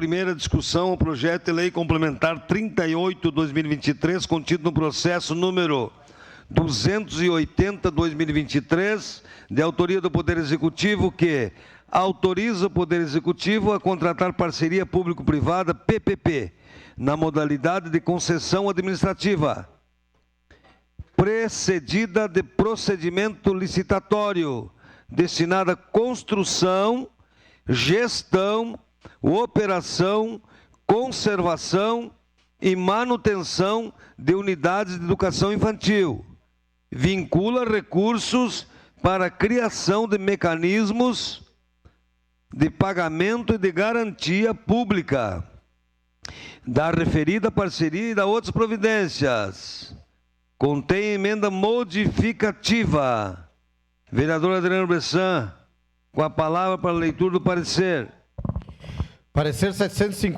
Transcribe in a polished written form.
primeira discussão ao projeto de lei complementar 38/2023, contido no processo número 280/2023, de autoria do Poder Executivo, que autoriza o Poder Executivo a contratar parceria público-privada, PPP, na modalidade de concessão administrativa, precedida de procedimento licitatório, destinada à construção, gestão, operação, conservação e manutenção de unidades de educação infantil. Vincula recursos para a criação de mecanismos de pagamento e de garantia pública da referida parceria e da outras providências. Contém emenda modificativa. Vereador Adriano Bressan, com a palavra para a leitura do parecer. Parecer 750.